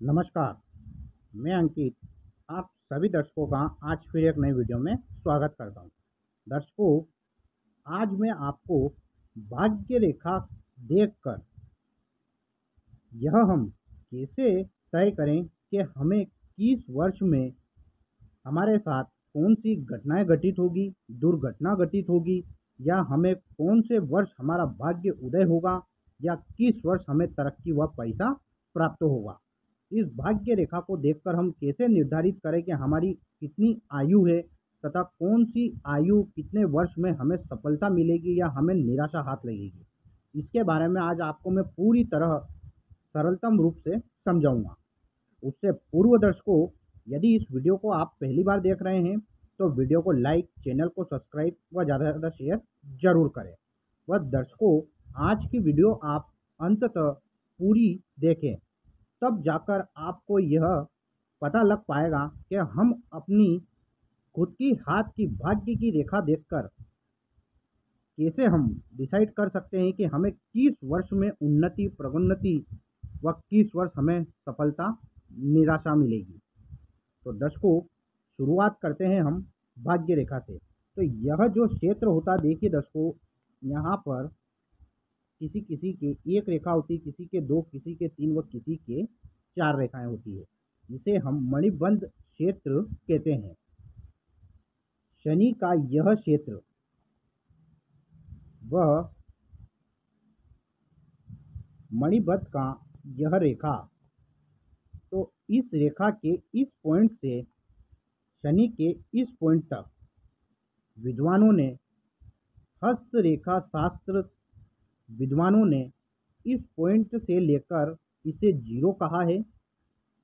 नमस्कार, मैं अंकित आप सभी दर्शकों का आज फिर एक नई वीडियो में स्वागत करता हूं। दर्शकों, आज मैं आपको भाग्य रेखा देखकर यह हम कैसे तय करें कि हमें किस वर्ष में हमारे साथ कौन सी घटनाएं घटित होगी, दुर्घटना घटित होगी, या हमें कौन से वर्ष हमारा भाग्य उदय होगा, या किस वर्ष हमें तरक्की व पैसा प्राप्त होगा। इस भाग्य रेखा को देखकर हम कैसे निर्धारित करें कि हमारी कितनी आयु है तथा कौन सी आयु कितने वर्ष में हमें सफलता मिलेगी या हमें निराशा हाथ लगेगी। इसके बारे में आज आपको मैं पूरी तरह सरलतम रूप से समझाऊंगा। उससे पूर्व दर्शकों, यदि इस वीडियो को आप पहली बार देख रहे हैं तो वीडियो को लाइक, चैनल को सब्सक्राइब व ज़्यादा से ज़्यादा शेयर जरूर करें। वह दर्शकों, आज की वीडियो आप अंततः पूरी देखें, तब जाकर आपको यह पता लग पाएगा कि हम अपनी खुद की हाथ की भाग्य की रेखा देखकर कैसे हम डिसाइड कर सकते हैं कि हमें किस वर्ष में उन्नति, प्रोन्नति व किस वर्ष हमें सफलता, निराशा मिलेगी। तो दर्शकों, शुरुआत करते हैं हम भाग्य रेखा से। तो यह जो क्षेत्र होता, देखिए दर्शकों, यहाँ पर किसी किसी के एक रेखा होती, किसी के दो, किसी के तीन व किसी के चार रेखाएं होती है। इसे हम मणिबंध क्षेत्र कहते हैं। शनि का यह क्षेत्र वह मणिबंध का यह रेखा, तो इस रेखा के इस पॉइंट से शनि के इस पॉइंट तक विद्वानों ने, हस्तरेखा शास्त्र विद्वानों ने इस पॉइंट से लेकर इसे जीरो कहा है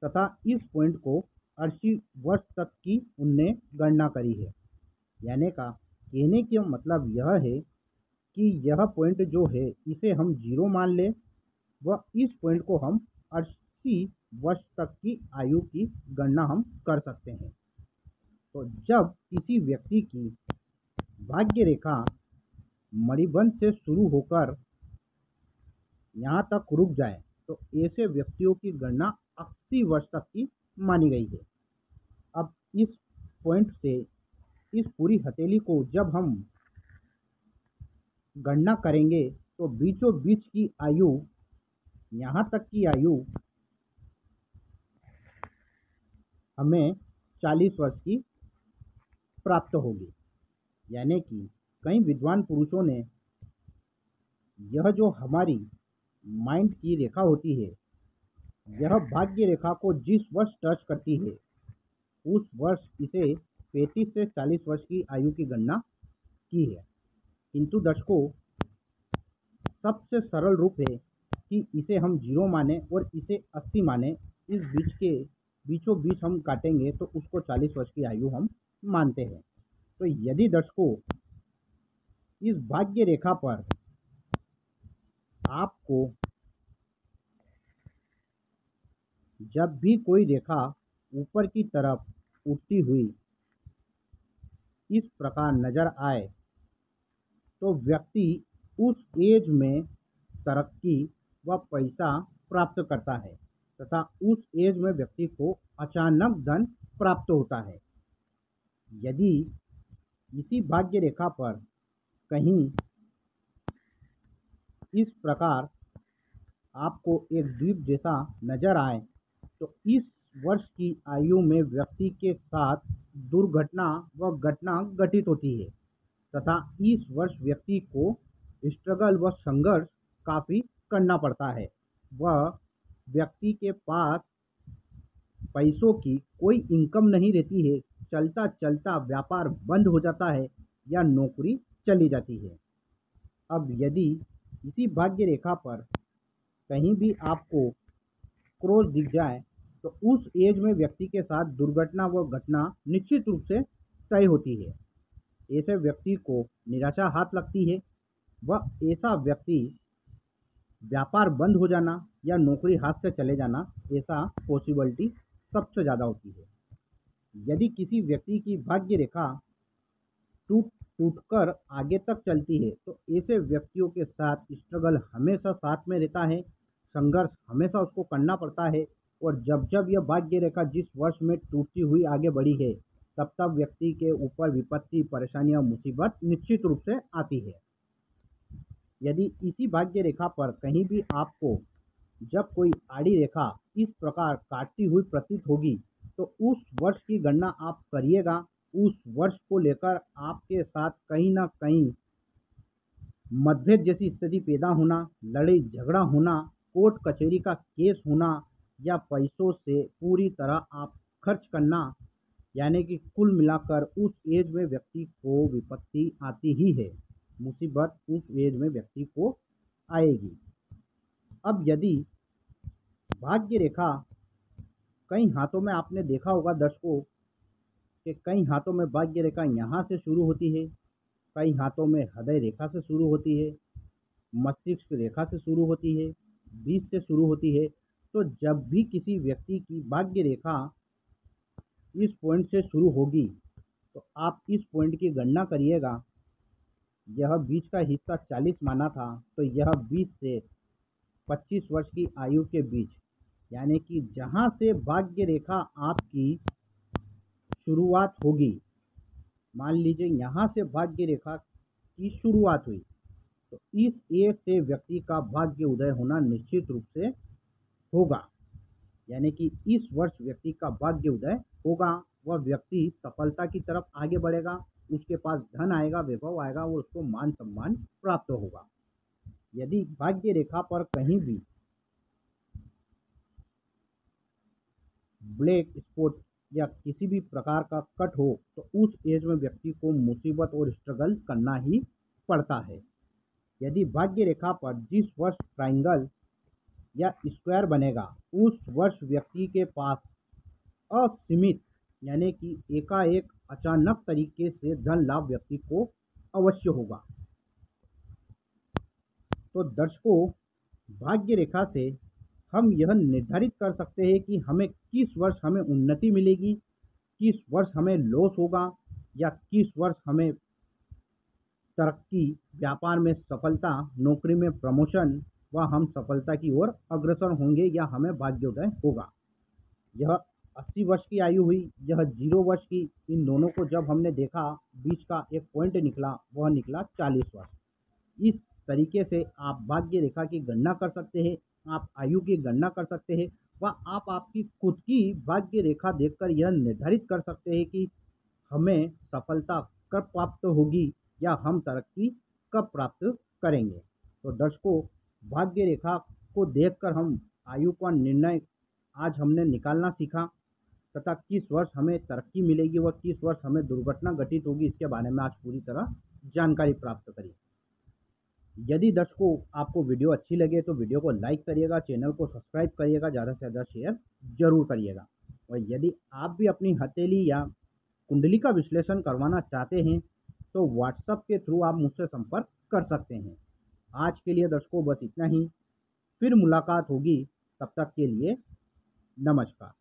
तथा इस पॉइंट को 80 वर्ष तक की उनने गणना करी है। यानी का कहने का मतलब यह है कि यह पॉइंट जो है इसे हम जीरो मान लें व इस पॉइंट को हम 80 वर्ष तक की आयु की गणना हम कर सकते हैं। तो जब किसी व्यक्ति की भाग्य रेखा मणिबंध से शुरू होकर यहाँ तक रुक जाए तो ऐसे व्यक्तियों की गणना 80 वर्ष तक की मानी गई है। अब इस पॉइंट से इस पूरी हथेली को जब हम गणना करेंगे तो बीचों बीच की आयु, यहाँ तक की आयु हमें 40 वर्ष की प्राप्त होगी। यानी कि कई विद्वान पुरुषों ने यह जो हमारी माइंड की रेखा होती है, यह भाग्य रेखा को जिस वर्ष टच करती है उस वर्ष इसे 35 से 40 वर्ष की आयु की गणना की है। किंतु दर्शकों, सबसे सरल रूप है कि इसे हम जीरो माने और इसे 80 माने। इस बीच के बीचों बीच हम काटेंगे तो उसको 40 वर्ष की आयु हम मानते हैं। तो यदि दर्शकों इस भाग्य रेखा पर आपको जब भी कोई रेखा ऊपर की तरफ उठती हुई इस प्रकार नजर आए तो व्यक्ति उस एज में तरक्की व पैसा प्राप्त करता है तथा उस एज में व्यक्ति को अचानक धन प्राप्त होता है। यदि इसी भाग्य रेखा पर कहीं इस प्रकार आपको एक द्वीप जैसा नजर आए तो इस वर्ष की आयु में व्यक्ति के साथ दुर्घटना व घटना घटित होती है तथा इस वर्ष व्यक्ति को स्ट्रगल व संघर्ष काफ़ी करना पड़ता है। वह व्यक्ति के पास पैसों की कोई इनकम नहीं रहती है, चलता चलता व्यापार बंद हो जाता है या नौकरी चली जाती है। अब यदि इसी भाग्य रेखा पर कहीं भी आपको क्रॉस दिख जाए तो उस एज में व्यक्ति के साथ दुर्घटना व घटना निश्चित रूप से तय होती है। ऐसे व्यक्ति को निराशा हाथ लगती है व ऐसा व्यक्ति व्यापार बंद हो जाना या नौकरी हाथ से चले जाना, ऐसा पॉसिबिलिटी सबसे ज़्यादा होती है। यदि किसी व्यक्ति की भाग्य रेखा टूट टूटकर आगे तक चलती है तो ऐसे व्यक्तियों के साथ स्ट्रगल हमेशा साथ में रहता है, संघर्ष हमेशा उसको करना पड़ता है और जब जब यह भाग्य रेखा जिस वर्ष में टूटती हुई आगे बढ़ी है, तब तब व्यक्ति के ऊपर विपत्ति, परेशानियां, मुसीबत निश्चित रूप से आती है। यदि इसी भाग्य रेखा पर कहीं भी आपको जब कोई आड़ी रेखा इस प्रकार काटती हुई प्रतीत होगी, तो उस वर्ष की गणना आप करिएगा। उस वर्ष को लेकर आपके साथ कहीं ना कहीं मतभेद जैसी स्थिति पैदा होना, लड़ाई झगड़ा होना, कोर्ट कचहरी का केस होना, या पैसों से पूरी तरह आप खर्च करना, यानी कि कुल मिलाकर उस एज में व्यक्ति को विपत्ति आती ही है। मुसीबत उस एज में व्यक्ति को आएगी। अब यदि भाग्य रेखा कई हाथों में आपने देखा होगा दर्शकों कि कई हाथों में भाग्य रेखा यहाँ से शुरू होती है, कई हाथों में हृदय रेखा से शुरू होती है, मस्तिष्क रेखा से शुरू होती है, बीज से शुरू होती है। तो जब भी किसी व्यक्ति की भाग्य रेखा इस पॉइंट से शुरू होगी, तो आप इस पॉइंट की गणना करिएगा। यह बीच का हिस्सा 40 माना था, तो यह 20 से 25 वर्ष की आयु के बीच, यानी कि जहाँ से भाग्य रेखा आपकी शुरुआत होगी, मान लीजिए यहाँ से भाग्य रेखा की शुरुआत हुई, तो इस एज से व्यक्ति का भाग्य उदय होना निश्चित रूप से होगा। यानी कि इस वर्ष व्यक्ति का भाग्य उदय होगा, वह व्यक्ति सफलता की तरफ आगे बढ़ेगा, उसके पास धन आएगा, वैभव आएगा और उसको मान सम्मान प्राप्त होगा। यदि भाग्य रेखा पर कहीं भी ब्लैक स्पॉट या किसी भी प्रकार का कट हो, तो उस एज में व्यक्ति को मुसीबत और स्ट्रगल करना ही पड़ता है। यदि भाग्य रेखा पर जिस वर्ष ट्रायंगल या स्क्वायर बनेगा, उस वर्ष व्यक्ति के पास असीमित, यानी कि एकाएक अचानक तरीके से धन लाभ व्यक्ति को अवश्य होगा। तो दर्शकों, भाग्य रेखा से हम यह निर्धारित कर सकते हैं कि हमें किस वर्ष हमें उन्नति मिलेगी, किस वर्ष हमें लॉस होगा, या किस वर्ष हमें तरक्की, व्यापार में सफलता, नौकरी में प्रमोशन व हम सफलता की ओर अग्रसर होंगे या हमें भाग्योदय होगा। यह 80 वर्ष की आयु हुई, यह 0 वर्ष की, इन दोनों को जब हमने देखा, बीच का एक पॉइंट निकला, वह निकला 40 वर्ष। इस तरीके से आप भाग्य रेखा की गणना कर सकते हैं, आप आयु की गणना कर सकते हैं, व आप आपकी खुद की भाग्य रेखा देखकर यह निर्धारित कर सकते हैं कि हमें सफलता कब प्राप्त होगी या हम तरक्की कब प्राप्त करेंगे। तो दर्शकों, भाग्य रेखा को देखकर हम आयु का निर्णय आज हमने निकालना सीखा, तथा किस वर्ष हमें तरक्की मिलेगी व किस वर्ष हमें दुर्घटना घटित होगी, इसके बारे में आज पूरी तरह जानकारी प्राप्त करी। यदि दर्शकों आपको वीडियो अच्छी लगे तो वीडियो को लाइक करिएगा, चैनल को सब्सक्राइब करिएगा, ज़्यादा से ज़्यादा शेयर जरूर करिएगा। और यदि आप भी अपनी हथेली या कुंडली का विश्लेषण करवाना चाहते हैं, तो व्हाट्सएप के थ्रू आप मुझसे संपर्क कर सकते हैं। आज के लिए दर्शकों बस इतना ही, फिर मुलाकात होगी, तब तक के लिए नमस्कार।